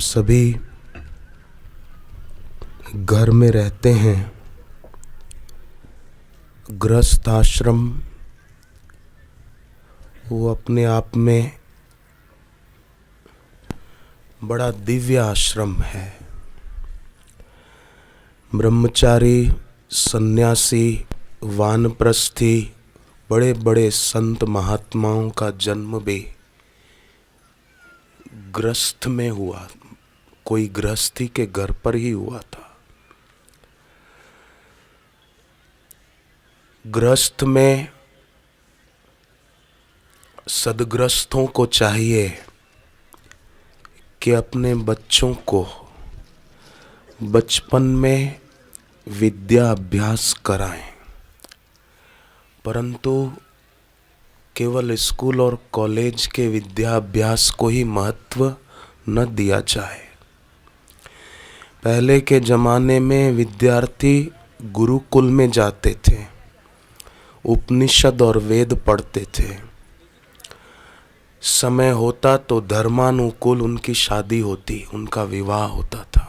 सभी घर में रहते हैं। गृहस्थ आश्रम वो अपने आप में बड़ा दिव्य आश्रम है। ब्रह्मचारी, सन्यासी, वानप्रस्थी, बड़े बड़े संत महात्माओं का जन्म भी गृहस्थ में हुआ, कोई गृहस्थी के घर पर ही हुआ था। गृहस्थ में सदगृहस्थों को चाहिए कि अपने बच्चों को बचपन में विद्या अभ्यास कराएं, परंतु केवल स्कूल और कॉलेज के विद्या अभ्यास को ही महत्व न दिया जाए। पहले के जमाने में विद्यार्थी गुरुकुल में जाते थे, उपनिषद और वेद पढ़ते थे। समय होता तो धर्मानुकूल उनकी शादी होती, उनका विवाह होता था।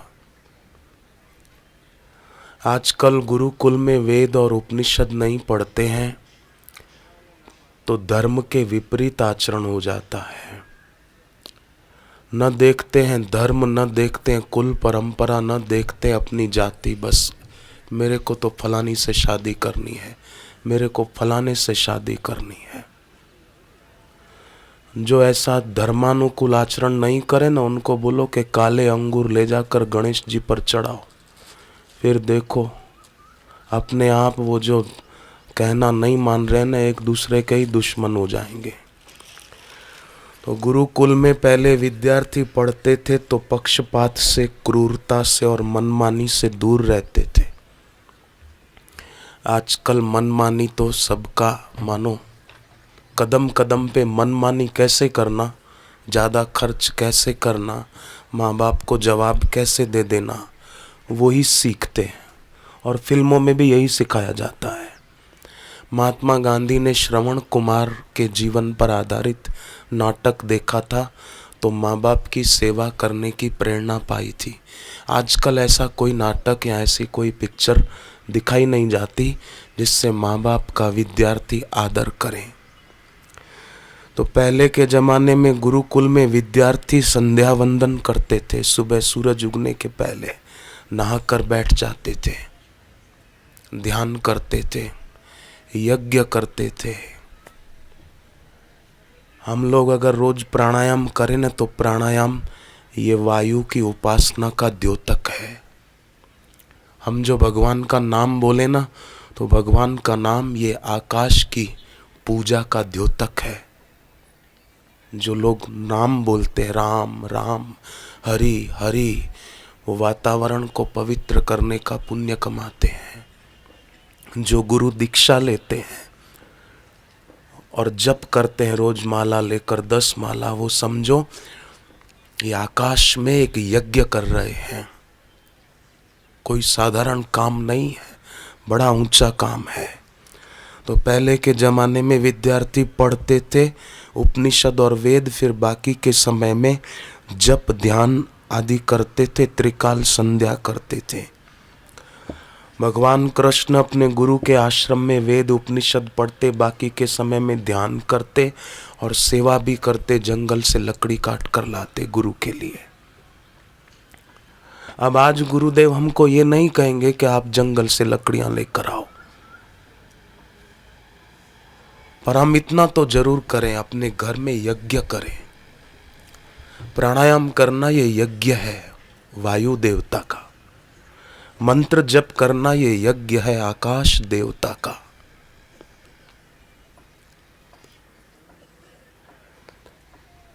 आजकल गुरुकुल में वेद और उपनिषद नहीं पढ़ते हैं तो धर्म के विपरीत आचरण हो जाता है। न देखते हैं धर्म, न देखते हैं कुल परंपरा, न देखते हैं अपनी जाति। बस मेरे को तो फलानी से शादी करनी है, मेरे को फलाने से शादी करनी है। जो ऐसा धर्मानुकूल आचरण नहीं करे ना, उनको बोलो कि काले अंगूर ले जाकर गणेश जी पर चढ़ाओ, फिर देखो अपने आप वो जो कहना नहीं मान रहे ना, एक दूसरे के ही दुश्मन हो जाएंगे। तो गुरुकुल में पहले विद्यार्थी पढ़ते थे तो पक्षपात से, क्रूरता से और मनमानी से दूर रहते थे। आजकल मनमानी तो सबका, मानो कदम कदम पे मनमानी कैसे करना, ज़्यादा खर्च कैसे करना, माँ बाप को जवाब कैसे दे देना, वो ही सीखते हैं। और फिल्मों में भी यही सिखाया जाता है। महात्मा गांधी ने श्रवण कुमार के जीवन पर आधारित नाटक देखा था तो माँ बाप की सेवा करने की प्रेरणा पाई थी। आजकल ऐसा कोई नाटक या ऐसी कोई पिक्चर दिखाई नहीं जाती जिससे माँ बाप का विद्यार्थी आदर करें। तो पहले के ज़माने में गुरुकुल में विद्यार्थी संध्या वंदन करते थे। सुबह सूरज उगने के पहले नहाकर बैठ जाते थे, ध्यान करते थे, यज्ञ करते थे। हम लोग अगर रोज प्राणायाम करें ना तो प्राणायाम ये वायु की उपासना का द्योतक है। हम जो भगवान का नाम बोले ना तो भगवान का नाम ये आकाश की पूजा का द्योतक है। जो लोग नाम बोलते हैं राम राम, हरि हरि, वो वातावरण को पवित्र करने का पुण्य कमाते हैं। जो गुरु दीक्षा लेते हैं और जप करते हैं रोज माला लेकर 10 माला, वो समझो ये आकाश में एक यज्ञ कर रहे हैं। कोई साधारण काम नहीं है, बड़ा ऊंचा काम है। तो पहले के ज़माने में विद्यार्थी पढ़ते थे उपनिषद और वेद, फिर बाकी के समय में जप ध्यान आदि करते थे, त्रिकाल संध्या करते थे। भगवान कृष्ण अपने गुरु के आश्रम में वेद उपनिषद पढ़ते, बाकी के समय में ध्यान करते और सेवा भी करते, जंगल से लकड़ी काट कर लाते गुरु के लिए। अब आज गुरुदेव हमको ये नहीं कहेंगे कि आप जंगल से लकड़ियां लेकर आओ, पर हम इतना तो जरूर करें, अपने घर में यज्ञ करें। प्राणायाम करना ये यज्ञ है वायु देवता का, मंत्र जप करना ये यज्ञ है आकाश देवता का।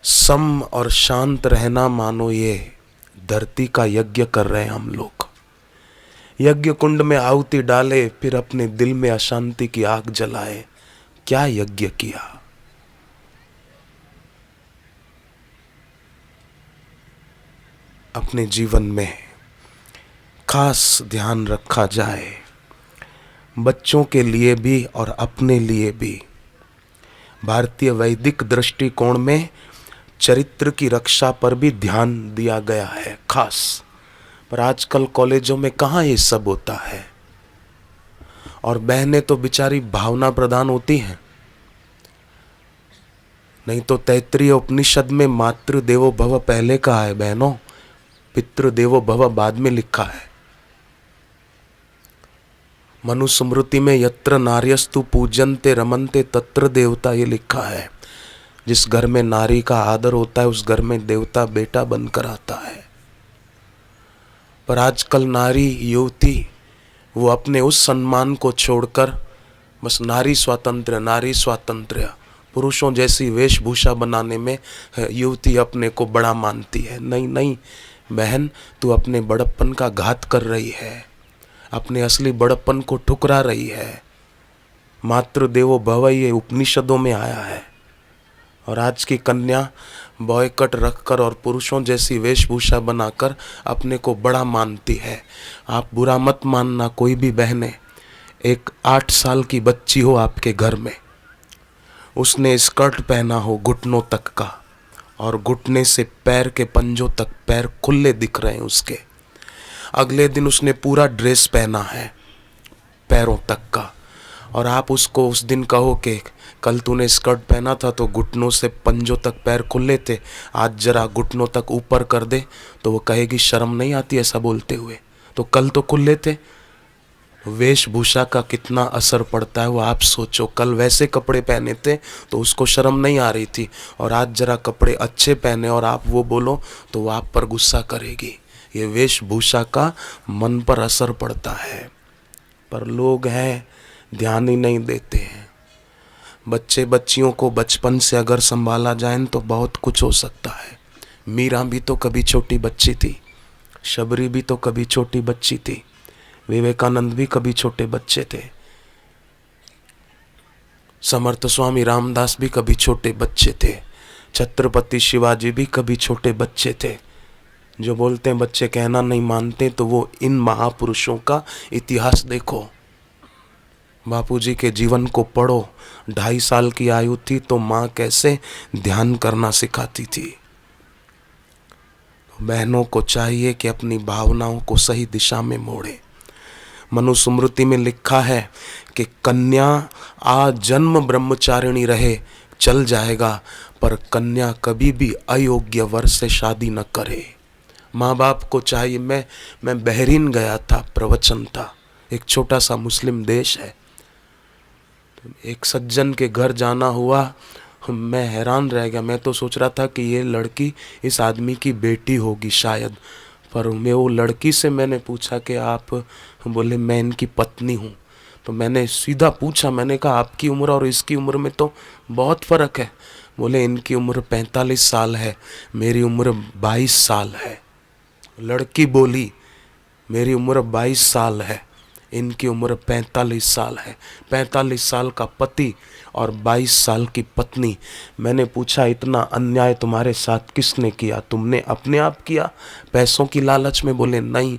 सम और शांत रहना मानो ये धरती का यज्ञ कर रहे हैं हम लोग। यज्ञ कुंड में आहुति डाले फिर अपने दिल में अशांति की आग जलाए, क्या यज्ञ किया। अपने जीवन में खास ध्यान रखा जाए, बच्चों के लिए भी और अपने लिए भी। भारतीय वैदिक दृष्टिकोण में चरित्र की रक्षा पर भी ध्यान दिया गया है खास। पर आजकल कॉलेजों में कहाँ ये सब होता है। और बहनें तो बेचारी भावना प्रधान होती हैं। नहीं तो तैत्तिरीय उपनिषद में मातृ देवो भव पहले कहा है बहनों, पितृ देवो भव बाद में लिखा है। मनुस्मृति में यत्र नार्यस्तु पूजन्ते रमन्ते तत्र देवता, ये लिखा है। जिस घर में नारी का आदर होता है उस घर में देवता बेटा बनकर आता है। पर आजकल नारी युवती वो अपने उस सम्मान को छोड़कर बस नारी स्वातंत्र्य पुरुषों जैसी वेशभूषा बनाने में युवती अपने को बड़ा मानती है। नहीं नहीं बहन, तू अपने बड़प्पन का घात कर रही है, अपने असली बड़प्पन को ठुकरा रही है। मातृदेवो भव ये उपनिषदों में आया है। और आज की कन्या बॉयकट रखकर और पुरुषों जैसी वेशभूषा बनाकर अपने को बड़ा मानती है। आप बुरा मत मानना, कोई भी बहनें, एक 8 साल की बच्ची हो आपके घर में, उसने स्कर्ट पहना हो घुटनों तक का और घुटने से पैर के पंजों तक पैर खुले दिख रहे हैं उसके, अगले दिन उसने पूरा ड्रेस पहना है पैरों तक का, और आप उसको उस दिन कहो कि कल तूने स्कर्ट पहना था तो घुटनों से पंजों तक पैर खुले थे, आज जरा घुटनों तक ऊपर कर दे, तो वो कहेगी शर्म नहीं आती ऐसा बोलते हुए, तो कल तो खुले थे। वेशभूषा का कितना असर पड़ता है वो आप सोचो। कल वैसे कपड़े पहने थे तो उसको शर्म नहीं आ रही थी, और आज जरा कपड़े अच्छे पहने और आप वो बोलो तो वो आप पर गुस्सा करेगी। ये वेशभूषा का मन पर असर पड़ता है। पर लोग हैं ध्यान ही नहीं देते हैं। बच्चे बच्चियों को बचपन से अगर संभाला जाए तो बहुत कुछ हो सकता है। मीरा भी तो कभी छोटी बच्ची थी, शबरी भी तो कभी छोटी बच्ची थी, विवेकानंद भी कभी छोटे बच्चे थे, समर्थ स्वामी रामदास भी कभी छोटे बच्चे थे, छत्रपति शिवाजी भी कभी छोटे बच्चे थे। जो बोलते हैं बच्चे कहना नहीं मानते, तो वो इन महापुरुषों का इतिहास देखो। बापूजी के जीवन को पढ़ो। 2.5 साल की आयु थी तो माँ कैसे ध्यान करना सिखाती थी। बहनों को चाहिए कि अपनी भावनाओं को सही दिशा में मोड़े। मनुस्मृति में लिखा है कि कन्या आजन्म ब्रह्मचारिणी रहे चल जाएगा, पर कन्या कभी भी अयोग्य वर से शादी न करे। माँ बाप को चाहिए। मैं बहरीन गया था, प्रवचन था, एक छोटा सा मुस्लिम देश है। एक सज्जन के घर जाना हुआ, मैं हैरान रह गया। मैं तो सोच रहा था कि ये लड़की इस आदमी की बेटी होगी शायद, पर मैं वो लड़की से मैंने पूछा कि आप, बोले मैं इनकी पत्नी हूँ। तो मैंने सीधा पूछा, मैंने कहा आपकी उम्र और इसकी उम्र में तो बहुत फ़र्क है। बोले इनकी उम्र 45 साल है, मेरी उम्र 22 साल है। लड़की बोली मेरी उम्र 22 साल है, इनकी उम्र 45 साल है। 45 साल का पति और 22 साल की पत्नी। मैंने पूछा इतना अन्याय तुम्हारे साथ किसने किया? तुमने अपने आप किया पैसों की लालच में? बोले नहीं,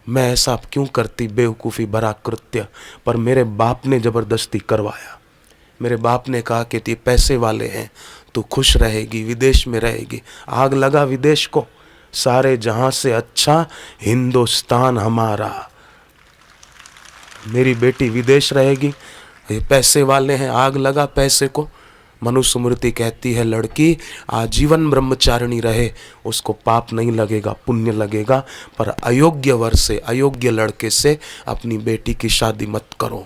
मैं ऐसा क्यों करती, बेवकूफ़ी भरा कृत्य, पर मेरे बाप ने ज़बरदस्ती करवाया। मेरे बाप ने कहा कि ये पैसे वाले हैं, तू खुश रहेगी, विदेश में रहेगी। आग लगा विदेश को, सारे जहां से अच्छा हिंदुस्तान हमारा, मेरी बेटी विदेश रहेगी, ये पैसे वाले हैं, आग लगा पैसे को। मनुस्मृति कहती है लड़की आजीवन ब्रह्मचारिणी रहे, उसको पाप नहीं लगेगा, पुण्य लगेगा, पर अयोग्य वर से, अयोग्य लड़के से अपनी बेटी की शादी मत करो।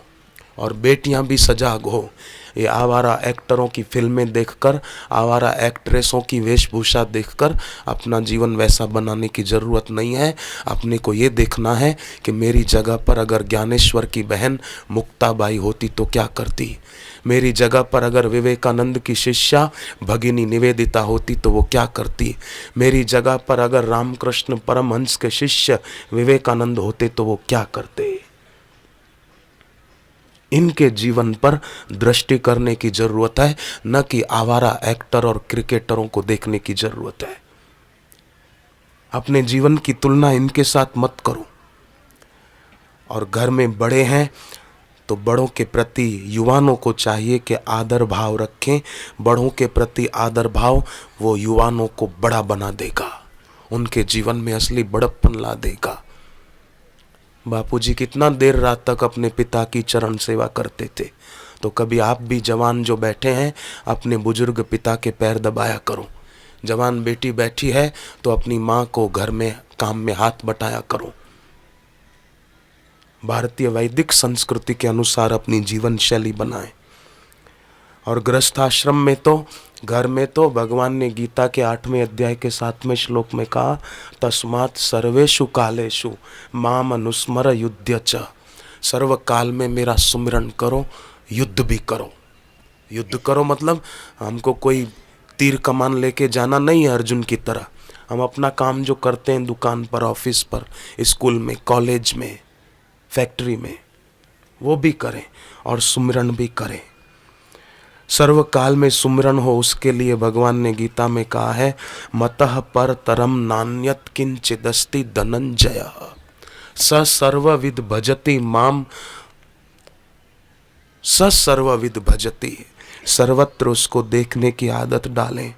और बेटियां भी सजाग हो। ये आवारा एक्टरों की फिल्में देखकर, आवारा एक्ट्रेसों की वेशभूषा देखकर अपना जीवन वैसा बनाने की ज़रूरत नहीं है। अपने को ये देखना है कि मेरी जगह पर अगर ज्ञानेश्वर की बहन मुक्ताबाई होती तो क्या करती, मेरी जगह पर अगर विवेकानंद की शिष्या भगिनी निवेदिता होती तो वो क्या करती, मेरी जगह पर अगर रामकृष्ण परमहंस के शिष्य विवेकानंद होते तो वो क्या करते। इनके जीवन पर दृष्टि करने की जरूरत है, न कि आवारा एक्टर और क्रिकेटरों को देखने की जरूरत है। अपने जीवन की तुलना इनके साथ मत करो। और घर में बड़े हैं तो बड़ों के प्रति युवानों को चाहिए कि आदर भाव रखें। बड़ों के प्रति आदर भाव वो युवानों को बड़ा बना देगा, उनके जीवन में असली बड़प्पन ला देगा। बापूजी कितना देर रात तक अपने पिता की चरण सेवा करते थे, तो कभी आप भी जवान जो बैठे हैं अपने बुजुर्ग पिता के पैर दबाया करो। जवान बेटी बैठी है तो अपनी माँ को घर में काम में हाथ बटाया करो। भारतीय वैदिक संस्कृति के अनुसार अपनी जीवन शैली बनाएं। और गृहस्थाश्रम में तो, घर में तो भगवान ने गीता के 8वें अध्याय के 7वें श्लोक में कहा, तस्मात् सर्वेषु कालेषु माम अनुस्मर युध्य च। सर्व काल में मेरा सुमिरन करो, युद्ध भी करो। युद्ध करो मतलब हमको कोई तीर कमान लेके जाना नहीं है अर्जुन की तरह। हम अपना काम जो करते हैं दुकान पर, ऑफिस पर, स्कूल में, कॉलेज में, फैक्ट्री में, वो भी करें और सुमिरन भी करें। सर्व काल में सुमिरन हो, उसके लिए भगवान ने गीता में कहा है, मतः पर तरम नान्यत किंचिदस्ति धनंजय स सर्वविद भजति माम स सर्वविद भजति। सर्वत्र उसको देखने की आदत डालें।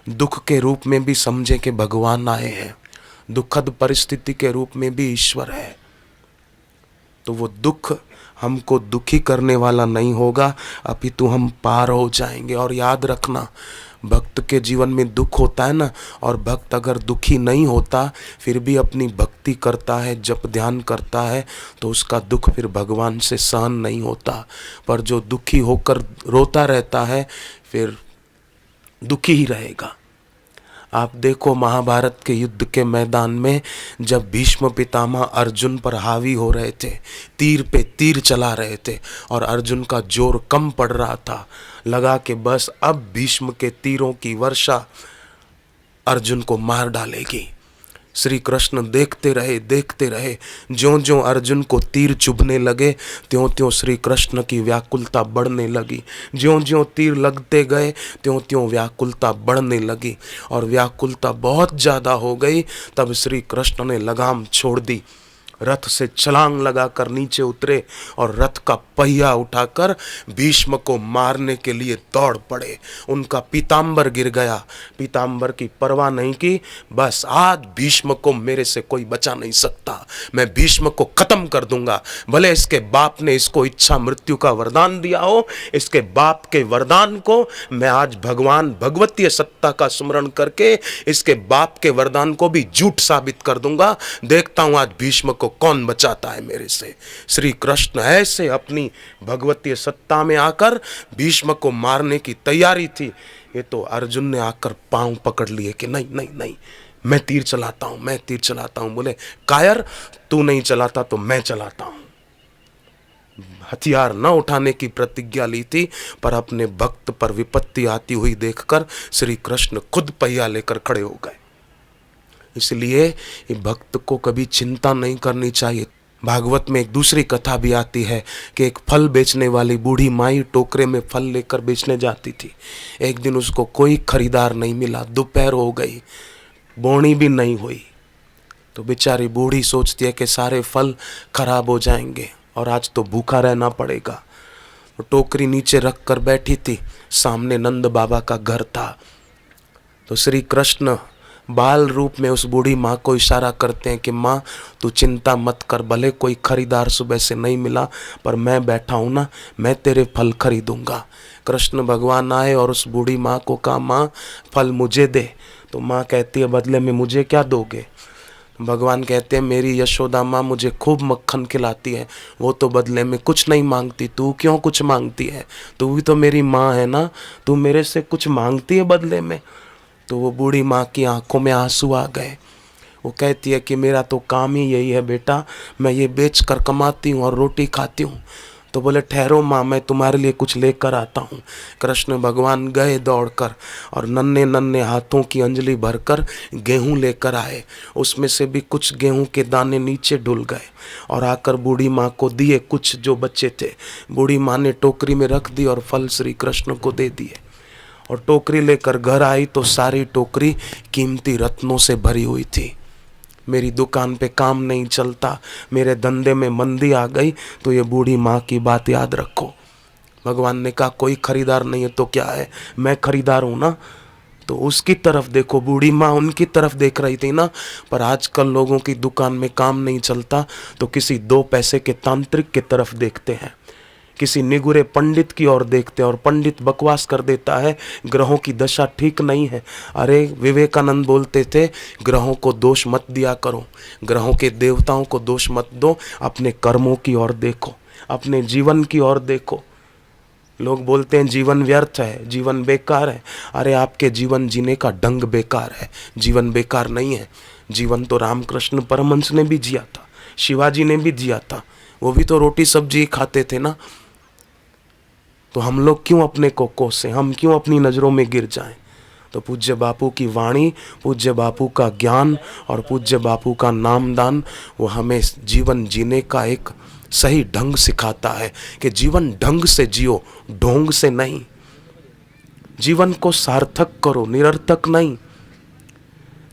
दुख के रूप में भी समझें कि भगवान आए हैं, दुखद परिस्थिति के रूप में भी ईश्वर है। तो वो दुख हमको दुखी करने वाला नहीं होगा, अपितु हम पार हो जाएंगे। और याद रखना, भक्त के जीवन में दुख होता है ना, और भक्त अगर दुखी नहीं होता फिर भी अपनी भक्ति करता है, जप ध्यान करता है, तो उसका दुख फिर भगवान से सहन नहीं होता। पर जो दुखी होकर रोता रहता है फिर दुखी ही रहेगा। आप देखो महाभारत के युद्ध के मैदान में जब भीष्म पितामह अर्जुन पर हावी हो रहे थे, तीर पे तीर चला रहे थे और अर्जुन का जोर कम पड़ रहा था, लगा कि बस अब भीष्म के तीरों की वर्षा अर्जुन को मार डालेगी। श्री कृष्ण देखते रहे। ज्यों ज्यों अर्जुन को तीर चुभने लगे त्यों त्यों श्री कृष्ण की व्याकुलता बढ़ने लगी। ज्यों ज्यों तीर लगते गए त्यों त्यों व्याकुलता बढ़ने लगी, और व्याकुलता बहुत ज़्यादा हो गई। तब श्री कृष्ण ने लगाम छोड़ दी, रथ से छलांग लगाकर नीचे उतरे और रथ का पहिया उठाकर भीष्म को मारने के लिए दौड़ पड़े। उनका पीताम्बर गिर गया, पीताम्बर की परवाह नहीं की, बस आज भीष्म को मेरे से कोई बचा नहीं सकता, मैं भीष्म को खत्म कर दूंगा। भले इसके बाप ने इसको इच्छा मृत्यु का वरदान दिया हो, इसके बाप के वरदान को मैं आज भगवान भगवतीय सत्ता का स्मरण करके इसके बाप के वरदान को भी झूठ साबित कर दूंगा। देखता हूं आज भीष्म को कौन बचाता है मेरे से। श्री कृष्ण ऐसे अपनी भगवतीय सत्ता में आकर भीष्म को मारने की तैयारी थी। ये तो अर्जुन ने आकर पांव पकड़ लिए कि नहीं नहीं नहीं, मैं तीर चलाता हूं। बोले कायर, तू नहीं चलाता तो मैं चलाता हूं। हथियार न उठाने की प्रतिज्ञा ली थी, पर अपने भक्त पर विपत्ति आती हुई देखकर श्री कृष्ण खुद पहिया लेकर खड़े हो गए। इसलिए ये भक्त को कभी चिंता नहीं करनी चाहिए। भागवत में एक दूसरी कथा भी आती है कि एक फल बेचने वाली बूढ़ी माई टोकरे में फल लेकर बेचने जाती थी। एक दिन उसको कोई खरीदार नहीं मिला, दोपहर हो गई, बोनी भी नहीं हुई। तो बेचारी बूढ़ी सोचती है कि सारे फल खराब हो जाएंगे और आज तो भूखा रहना पड़ेगा। तो टोकरी नीचे रख कर बैठी थी, सामने नंद बाबा का घर था। तो श्री कृष्ण बाल रूप में उस बूढ़ी माँ को इशारा करते हैं कि माँ तू चिंता मत कर, भले कोई खरीदार सुबह से नहीं मिला पर मैं बैठा हूँ ना, मैं तेरे फल खरीदूंगा। कृष्ण भगवान आए और उस बूढ़ी माँ को कहा माँ फल मुझे दे। तो माँ कहती है बदले में मुझे क्या दोगे? भगवान कहते हैं मेरी यशोदा माँ मुझे खूब मक्खन खिलाती है, वो तो बदले में कुछ नहीं मांगती, तू क्यों कुछ मांगती है? तू भी तो मेरी माँ है ना, तू मेरे से कुछ मांगती है बदले में? तो वो बूढ़ी माँ की आंखों में आंसू आ गए। वो कहती है कि मेरा तो काम ही यही है बेटा, मैं ये बेच कर कमाती हूँ और रोटी खाती हूँ। तो बोले ठहरो माँ, मैं तुम्हारे लिए कुछ लेकर आता हूँ। कृष्ण भगवान गए दौड़कर और नन्हे नन्हे हाथों की अंजलि भरकर गेहूँ लेकर आए। उसमें से भी कुछ गेहूँ के दाने नीचे डुल गए और आकर बूढ़ी माँ को दिए, कुछ जो बच्चे थे। बूढ़ी माँ ने टोकरी में रख दी और फल श्री कृष्ण को दे दिए। और टोकरी लेकर घर आई तो सारी टोकरी कीमती रत्नों से भरी हुई थी। मेरी दुकान पे काम नहीं चलता, मेरे धंधे में मंदी आ गई, तो ये बूढ़ी माँ की बात याद रखो। भगवान ने कहा कोई खरीदार नहीं है तो क्या है, मैं खरीदार हूं ना। तो उसकी तरफ देखो, बूढ़ी माँ उनकी तरफ देख रही थी ना। पर आजकल लोगों की दुकान में काम नहीं चलता तो किसी 2 पैसे के तांत्रिक की तरफ देखते हैं, किसी निगुरे पंडित की ओर देखते हैं, और पंडित बकवास कर देता है ग्रहों की दशा ठीक नहीं है। अरे विवेकानंद बोलते थे ग्रहों को दोष मत दिया करो, ग्रहों के देवताओं को दोष मत दो, अपने कर्मों की ओर देखो, अपने जीवन की ओर देखो। लोग बोलते हैं जीवन व्यर्थ है, जीवन बेकार है। अरे आपके जीवन जीने का ढंग बेकार है, जीवन बेकार नहीं है। जीवन तो रामकृष्ण परमहंस ने भी जिया था, शिवाजी ने भी जिया था, वो भी तो रोटी सब्जी खाते थे ना। तो हम लोग क्यों अपने को कोसें, हम क्यों अपनी नज़रों में गिर जाएं। तो पूज्य बापू की वाणी, पूज्य बापू का ज्ञान और पूज्य बापू का नामदान, वो हमें जीवन जीने का एक सही ढंग सिखाता है कि जीवन ढंग से जियो, ढोंग से नहीं। जीवन को सार्थक करो, निरर्थक नहीं।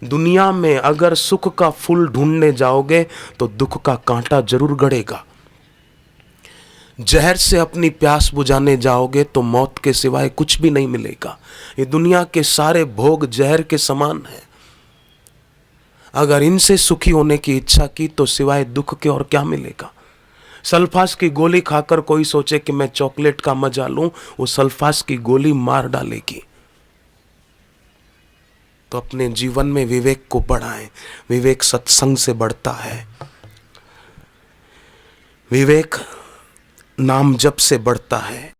दुनिया में अगर सुख का फूल ढूंढने जाओगे तो दुख का कांटा जरूर गड़ेगा। जहर से अपनी प्यास बुझाने जाओगे तो मौत के सिवाय कुछ भी नहीं मिलेगा। ये दुनिया के सारे भोग जहर के समान हैं। अगर इनसे सुखी होने की इच्छा की तो सिवाय दुख के और क्या मिलेगा। सल्फास की गोली खाकर कोई सोचे कि मैं चॉकलेट का मजा लूं, वो सल्फास की गोली मार डालेगी। तो अपने जीवन में विवेक को बढ़ाएं। विवेक सत्संग से बढ़ता है, विवेक नाम जप से बढ़ता है।